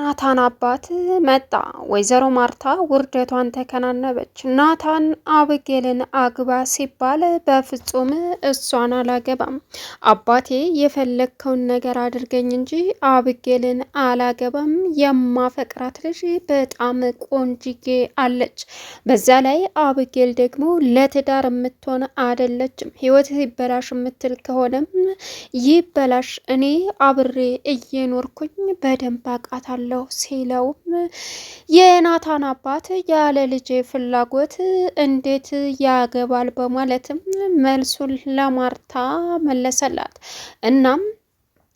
የናታን አባት መጣ። ወይዘሮ ማርታ ውርደቷን ተከናነበች። ናታን አብጌልን አግባ ሲባል በፍጹም እሷን አላገባም፣ አባቴ የፈለግከውን ነገር አድርገኝ እንጂ አብጌልን አላገባም፣ የማፈቅራት ልጅ በጣም ቆንጅዬ አለች፣ በዛ ላይ አብጌል ደግሞ ለትዳር የምትሆን አደለችም፣ ህይወት ይበላሽ የምትል ከሆነም ይበላሽ፣ እኔ አብሬ እየኖርኩኝ በደንብ አውቃታለሁ ሲለውም የናታን አባት ያለ ልጄ ፍላጎት እንዴት ያገባል በማለትም መልሱን ለማርታ መለሰላት። እናም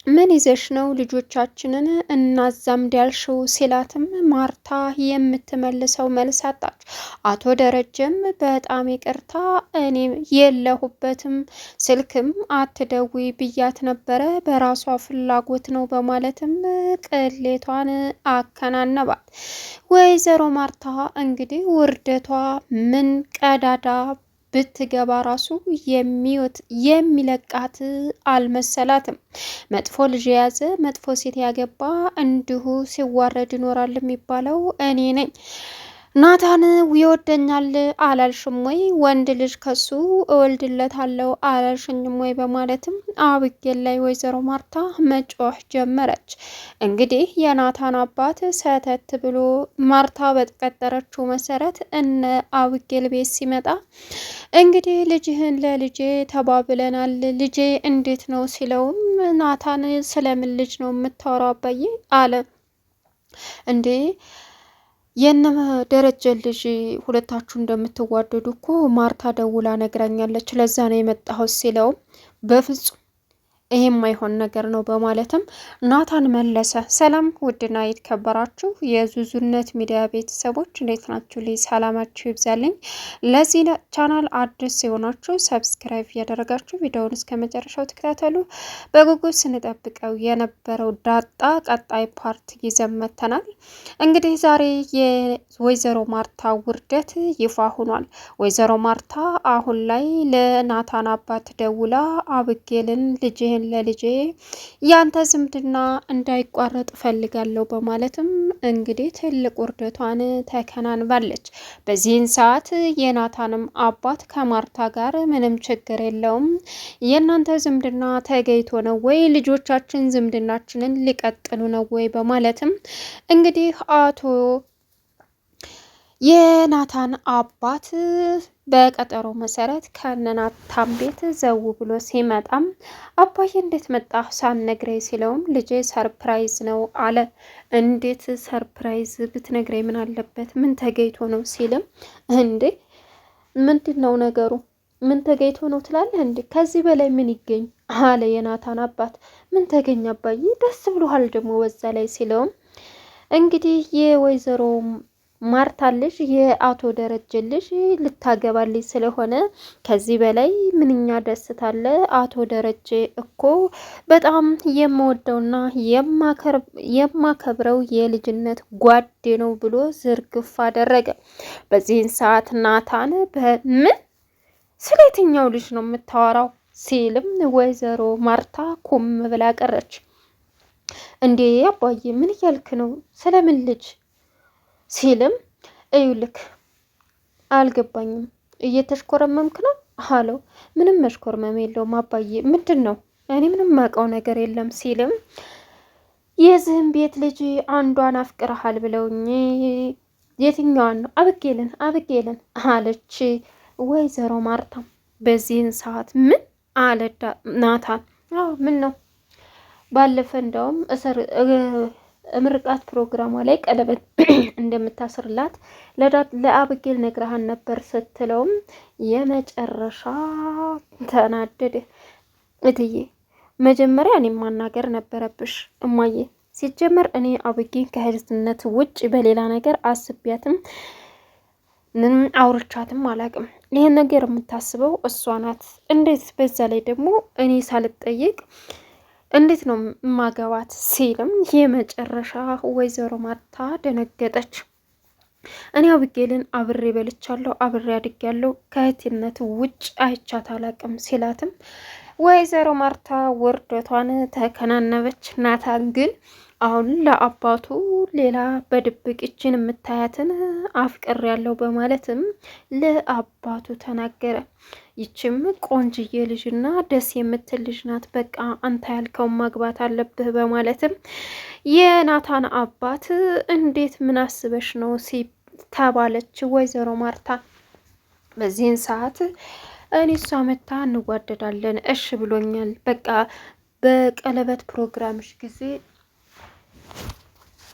ምን ይዘሽ ነው ልጆቻችንን እናዛምድ ያልሽው ሲላትም ማርታ የምትመልሰው መልስ አጣች። አቶ ደረጀም በጣም ይቅርታ እኔ የለሁበትም፣ ስልክም አትደዊ ብያት ነበረ፣ በራሷ ፍላጎት ነው በማለትም ቅሌቷን አከናነባት። ወይዘሮ ማርታ እንግዲህ ውርደቷ ምን ቀዳዳ ብትገባ ራሱ የሚለቃት አልመሰላትም። መጥፎ ልጅ የያዘ መጥፎ ሴት ያገባ እንዲሁ ሲዋረድ ይኖራል የሚባለው እኔ ነኝ። ናታን ይወደኛል አላልሽም ወይ? ወንድ ልጅ ከሱ እወልድለታለሁ አላልሽኝም ወይ? በማለትም አብጌል ላይ ወይዘሮ ማርታ መጮህ ጀመረች። እንግዲህ የናታን አባት ሰተት ብሎ ማርታ በተቀጠረችው መሰረት እነ አብጌል ቤት ሲመጣ እንግዲህ ልጅህን ለልጄ ተባብለናል፣ ልጄ እንዴት ነው ሲለውም ናታን ስለምን ልጅ ነው የምታወራው አባዬ አለ። እንዴ የነ ደረጀ ልጅ ሁለታችሁ እንደምትዋደዱ እኮ ማርታ ደውላ ነግራኛለች፣ ለዛ ነው የመጣሁት ሲለውም በፍጹም ይሄም ማይሆን ነገር ነው በማለትም ናታን መለሰ። ሰላም ውድና የተከበራችሁ የዙዙነት ሚዲያ ቤተሰቦች እንዴት ናችሁ? ልይ ሰላማችሁ ይብዛልኝ። ለዚህ ቻናል አዲስ የሆናችሁ ሰብስክራይብ እያደረጋችሁ ቪዲዮውን እስከ መጨረሻው ተከታተሉ። በጉጉት ስንጠብቀው የነበረው ዳጣ ቀጣይ ፓርት ይዘን መጥተናል። እንግዲህ ዛሬ የወይዘሮ ማርታ ውርደት ይፋ ሆኗል። ወይዘሮ ማርታ አሁን ላይ ለናታን አባት ደውላ አብጌልን ልጅህን ለልጄ ያንተ ዝምድና እንዳይቋረጥ ፈልጋለሁ በማለትም እንግዲህ ትልቅ ውርደቷን ተከናንባለች። በዚህን ሰዓት የናታንም አባት ከማርታ ጋር ምንም ችግር የለውም፣ የእናንተ ዝምድና ተገይቶ ነው ወይ? ልጆቻችን ዝምድናችንን ሊቀጥሉ ነው ወይ? በማለትም እንግዲህ አቶ የናታን አባት በቀጠሮ መሰረት ከነናታን ቤት ዘው ብሎ ሲመጣም አባዬ እንዴት መጣ ሳትነግረኝ ሲለውም ልጄ ሰርፕራይዝ ነው አለ። እንዴት ሰርፕራይዝ ብትነግረኝ ምን አለበት? ምን ተገይቶ ነው ሲልም እንዴ ምንድን ነው ነገሩ? ምን ተገይቶ ነው ትላለህ እንዴ? ከዚህ በላይ ምን ይገኝ አለ የናታን አባት። ምን ተገኘ አባዬ? ደስ ብሎሃል ደግሞ በዛ ላይ ሲለውም እንግዲህ የወይዘሮ ማርታ ልጅ የአቶ ደረጀ ልጅ ልታገባልኝ ስለሆነ ከዚህ በላይ ምንኛ ደስታለ። አቶ ደረጀ እኮ በጣም የምወደውና የማከብረው የልጅነት ጓዴ ነው ብሎ ዝርግፍ አደረገ። በዚህን ሰዓት ናታን በምን ስለ የትኛው ልጅ ነው የምታወራው ሲልም ወይዘሮ ማርታ ኩም ብላ ቀረች። እንዴ አባዬ ምን እያልክ ነው? ስለምን ልጅ ሲልም እዩልክ አልገባኝም፣ እየተሽኮረመምክ ነው አለው። ምንም መሽኮርመም የለውም አባዬ። ምንድን ነው? እኔ ምንም ማውቀው ነገር የለም ሲልም የዚህም ቤት ልጅ አንዷን አፍቅረሃል ብለውኝ። የትኛዋን ነው? አብጌልን አለች ወይዘሮ ማርታ። በዚህን ሰዓት ምን አለ ናታን? ምን ነው ባለፈ እንደውም ምርቃት ፕሮግራሟ ላይ ቀለበት እንደምታስርላት ለአብጌል ነግረሃን ነበር ስትለውም የመጨረሻ ተናደደ። እትዬ መጀመሪያ እኔ ማናገር ነበረብሽ እማዬ። ሲጀመር እኔ አብጌል ከእህትነት ውጭ በሌላ ነገር አስቢያትም ምን አውርቻትም አላውቅም። ይሄን ነገር የምታስበው እሷ ናት። እንዴት በዛ ላይ ደግሞ እኔ ሳልጠይቅ እንዴት ነው ማገባት ሲልም የመጨረሻ ወይዘሮ ማርታ ደነገጠች። እኔ አብጌልን አብሬ በልቻለሁ፣ አብሬ አድጌያለሁ፣ ከእህትነት ውጭ አይቻት አላቅም ሲላትም ወይዘሮ ማርታ ውርደቷን ተከናነበች። ናታን ግን አሁን ለአባቱ ሌላ በድብቅ ይችን የምታያትን አፍቅር ያለው በማለትም ለአባቱ ተናገረ። ይችም ቆንጅዬ ልጅና ደስ የምትል ልጅ ናት፣ በቃ አንተ ያልከውን ማግባት አለብህ በማለትም የናታን አባት እንዴት ምን አስበሽ ነው ተባለች ወይዘሮ ማርታ። በዚህን ሰዓት እኔ እሷ መታ እንዋደዳለን እሽ ብሎኛል፣ በቃ በቀለበት ፕሮግራምሽ ጊዜ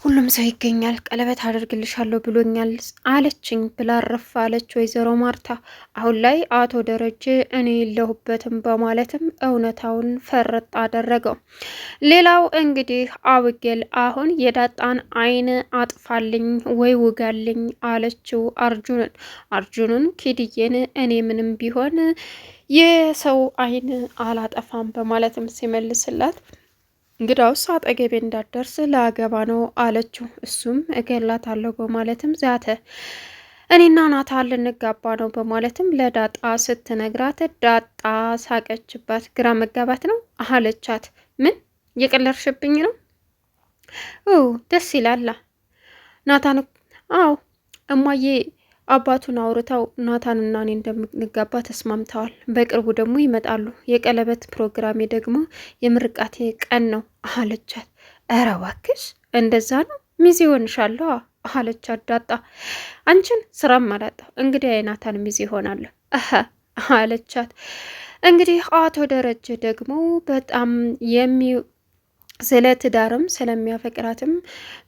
ሁሉም ሰው ይገኛል፣ ቀለበት አደርግልሻለሁ ብሎኛል አለችኝ ብላ ረፍ አለች ወይዘሮ ማርታ። አሁን ላይ አቶ ደረጀ እኔ የለሁበትም በማለትም እውነታውን ፈረጥ አደረገው። ሌላው እንግዲህ አብጌል አሁን የዳጣን አይን አጥፋልኝ ወይ ውጋልኝ አለችው አርጁንን ኪድዬን እኔ ምንም ቢሆን የሰው አይን አላጠፋም በማለትም ሲመልስላት እንግዳውስ አጠገቤ እንዳትደርስ ላገባ ነው አለችው። እሱም እገላታለሁ በማለትም ዛተ። እኔና ናታን ልንጋባ ነው በማለትም ለዳጣ ስትነግራት ዳጣ ሳቀችባት። ግራ መጋባት ነው አለቻት። ምን የቀለርሽብኝ ነው? ደስ ይላላ ናታን። አዎ እማዬ አባቱን አውርተው ናታንና እኔ እንደምንጋባ ተስማምተዋል። በቅርቡ ደግሞ ይመጣሉ። የቀለበት ፕሮግራሜ ደግሞ የምርቃቴ ቀን ነው አለቻት። እረ እባክሽ እንደዛ ነው? ሚዜ ሆንሻለሁ አለቻት ዳጣ። አንቺን ስራም አላጣሁ እንግዲህ የናታን ሚዜ ሆናለሁ አለቻት። እንግዲህ አቶ ደረጀ ደግሞ በጣም ስለ ትዳርም ስለሚያፈቅራትም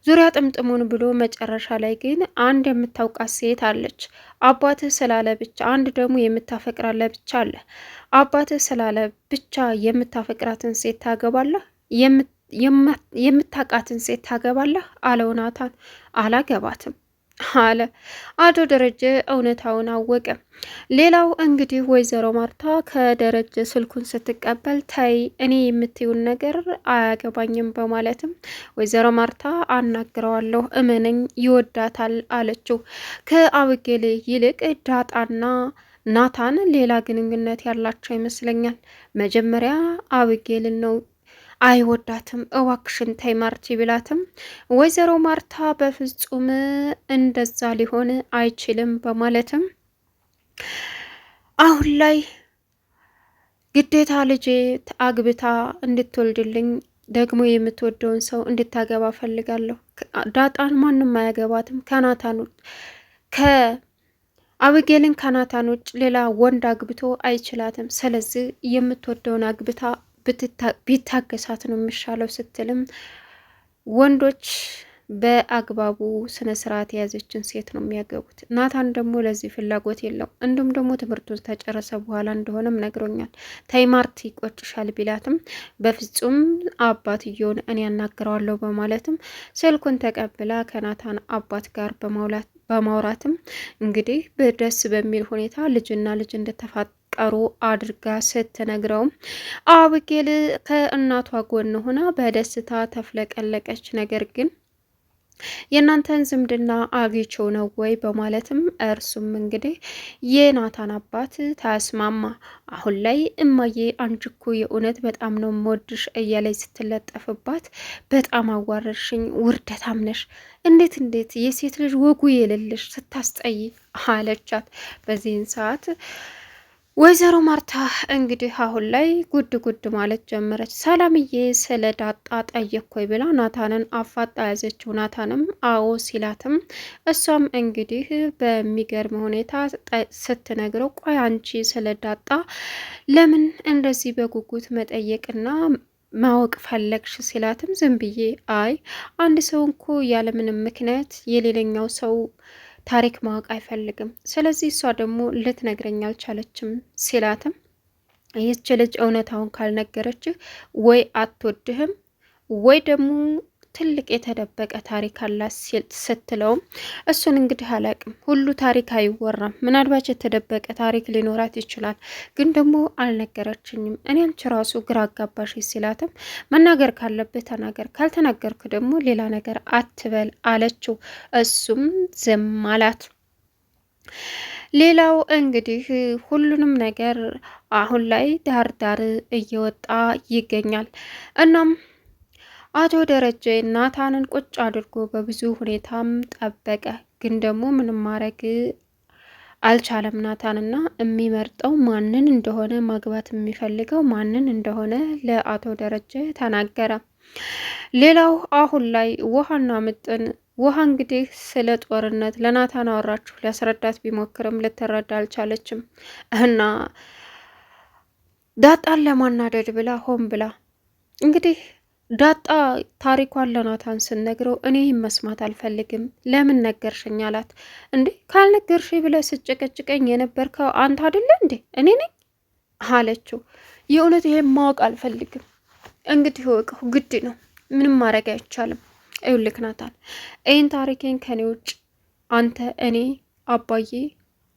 ዙሪያ ጥምጥሙን ብሎ መጨረሻ ላይ ግን አንድ የምታውቃት ሴት አለች። አባትህ ስላለ ብቻ አንድ ደግሞ የምታፈቅራለ ብቻ አለ። አባትህ ስላለ ብቻ የምታፈቅራትን ሴት ታገባለህ? የምታውቃትን ሴት ታገባለህ አለው ናታን። አላገባትም አለ አቶ ደረጀ። እውነታውን አወቀ። ሌላው እንግዲህ ወይዘሮ ማርታ ከደረጀ ስልኩን ስትቀበል ታይ እኔ የምትዩን ነገር አያገባኝም በማለትም ወይዘሮ ማርታ አናግረዋለሁ እመነኝ ይወዳታል አለችው። ከአብጌል ይልቅ ዳጣና ናታን ሌላ ግንኙነት ያላቸው ይመስለኛል። መጀመሪያ አብጌልን ነው አይወዳትም እዋክሽን ተይ ማርቲ ቢላትም ወይዘሮ ማርታ በፍጹም እንደዛ ሊሆን አይችልም በማለትም አሁን ላይ ግዴታ ልጄ አግብታ እንድትወልድልኝ ደግሞ የምትወደውን ሰው እንድታገባ ፈልጋለሁ። ዳጣን ማንም አያገባትም ከአብጌልን ከናታን ውጭ ሌላ ወንድ አግብቶ አይችላትም። ስለዚህ የምትወደውን አግብታ ቢታገሳት ነው የሚሻለው ስትልም ወንዶች በአግባቡ ስነ ስርዓት የያዘችን ሴት ነው የሚያገቡት። ናታን ደግሞ ለዚህ ፍላጎት የለው። እንዲሁም ደግሞ ትምህርቱን ተጨረሰ በኋላ እንደሆነም ነግሮኛል። ተይ ማርቲ ይቆጭሻል ቢላትም በፍጹም አባትየውን እኔ ያናግረዋለሁ በማለትም ስልኩን ተቀብላ ከናታን አባት ጋር በማውራትም እንግዲህ በደስ በሚል ሁኔታ ልጅና ልጅ እንደተፋቀሩ አድርጋ ስትነግረውም አብጌል ከእናቷ ጎን ሆና በደስታ ተፍለቀለቀች። ነገር ግን የእናንተን ዝምድና አግኝቼው ነው ወይ በማለትም እርሱም እንግዲህ የናታን አባት ታስማማ። አሁን ላይ እማዬ አንቺ እኮ የእውነት በጣም ነው የምወድሽ እያለች ስትለጠፍባት በጣም አዋረድሽኝ፣ ውርደታም ነሽ፣ እንዴት የሴት ልጅ ወጉ የሌለሽ ስታስጠይ አለቻት። በዚህን ሰዓት ወይዘሮ ማርታ እንግዲህ አሁን ላይ ጉድ ማለት ጀመረች። ሰላምዬ ስለ ዳጣ ጠየቅኩኝ ብላ ናታንን አፋጣ ያዘችው። ናታንም አዎ ሲላትም እሷም እንግዲህ በሚገርም ሁኔታ ስትነግረው ቆይ አንቺ ስለ ዳጣ ለምን እንደዚህ በጉጉት መጠየቅና ማወቅ ፈለግሽ ሲላትም ዝም ብዬ አይ አንድ ሰው እኮ ያለምንም ምክንያት የሌላኛው ሰው ታሪክ ማወቅ አይፈልግም። ስለዚህ እሷ ደግሞ ልትነግረኝ አልቻለችም ሲላትም ይህች ልጅ እውነታውን ካልነገረች ወይ አትወድህም ወይ ደግሞ ትልቅ የተደበቀ ታሪክ አላት ስትለውም እሱን እንግዲህ አላቅም፣ ሁሉ ታሪክ አይወራም፣ ምናልባት የተደበቀ ታሪክ ሊኖራት ይችላል፣ ግን ደግሞ አልነገረችኝም፣ እኔ አንቺ ራሱ ግራ አጋባሽ ሲላትም መናገር ካለብህ ተናገር፣ ካልተናገርክ ደግሞ ሌላ ነገር አትበል አለችው። እሱም ዝም አላት። ሌላው እንግዲህ ሁሉንም ነገር አሁን ላይ ዳር እየወጣ ይገኛል። እናም አቶ ደረጀ ናታንን ቁጭ አድርጎ በብዙ ሁኔታም ጠበቀ። ግን ደግሞ ምንም ማድረግ አልቻለም። ናታንና የሚመርጠው ማንን እንደሆነ ማግባት የሚፈልገው ማንን እንደሆነ ለአቶ ደረጀ ተናገረ። ሌላው አሁን ላይ ውሃና ምጥን ውሃ እንግዲህ ስለ ጦርነት ለናታን አወራችሁ ሊያስረዳት ቢሞክርም ልትረዳ አልቻለችም። እና ዳጣን ለማናደድ ብላ ሆን ብላ እንግዲህ ዳጣ ታሪኳን ለናታን ስነግረው እኔ መስማት አልፈልግም፣ ለምን ነገርሽኝ አላት። እንዴ ካልነገርሽ ብለህ ስጨቀጭቀኝ የነበርከው አንተ አይደለ እንዴ እኔ ነኝ አለችው። የእውነት ይሄን ማወቅ አልፈልግም። እንግዲህ ወቀው ግድ ነው፣ ምንም ማድረግ አይቻልም። ይኸውልህ ናታን ይህን ታሪኬን ከኔ ውጭ አንተ፣ እኔ፣ አባዬ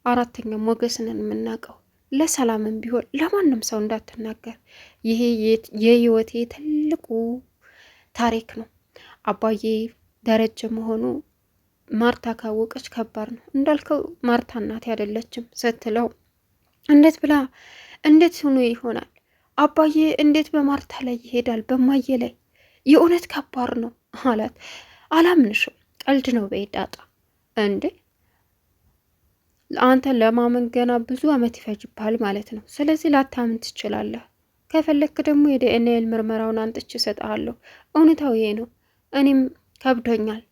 አራተኛ ሞገስ ነን የምናውቀው። ለሰላምም ቢሆን ለማንም ሰው እንዳትናገር። ይሄ የህይወቴ ትልቁ ታሪክ ነው። አባዬ ደረጀ መሆኑ ማርታ ካወቀች ከባድ ነው። እንዳልከው ማርታ እናቴ አይደለችም ስትለው እንዴት ብላ እንዴት ሆኖ ይሆናል? አባዬ እንዴት በማርታ ላይ ይሄዳል? በማየ ላይ የእውነት ከባድ ነው አላት። አላምንሽም፣ ቀልድ ነው በይ ዳጣ። እንዴ አንተ ለማመን ገና ብዙ አመት ይፈጅብሃል ማለት ነው። ስለዚህ ላታምን ትችላለህ። ከፈለክ ደግሞ የዲኤንኤ ምርመራውን አንጥቼ እሰጥሃለሁ። እውነታው ይሄ ነው። እኔም ከብዶኛል።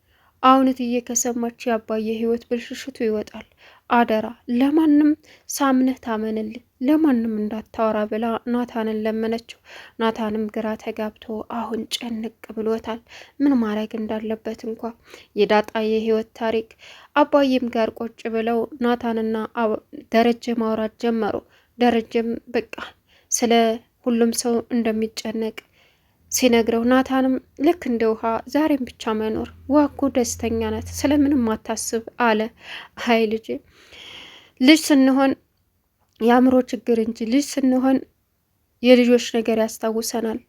አሁን እትዬ ከሰማች የአባዬ ህይወት ብልሽሽቱ ይወጣል። አደራ ለማንም ሳምነህ ታመንልኝ፣ ለማንም እንዳታወራ ብላ ናታንን ለመነችው። ናታንም ግራ ተጋብቶ አሁን ጭንቅ ብሎታል። ምን ማድረግ እንዳለበት እንኳ የዳጣ የህይወት ታሪክ አባዬም ጋር ቁጭ ብለው ናታንና ደረጀ ማውራት ጀመሩ። ደረጀም በቃ ስለ ሁሉም ሰው እንደሚጨነቅ ሲነግረው ናታንም ልክ እንደ ውሃ ዛሬም ብቻ መኖር ዋኮ ደስተኛ ናት፣ ስለምንም አታስብ አለ። አይ ልጅ ስንሆን የአእምሮ ችግር እንጂ ልጅ ስንሆን የልጆች ነገር ያስታውሰናል።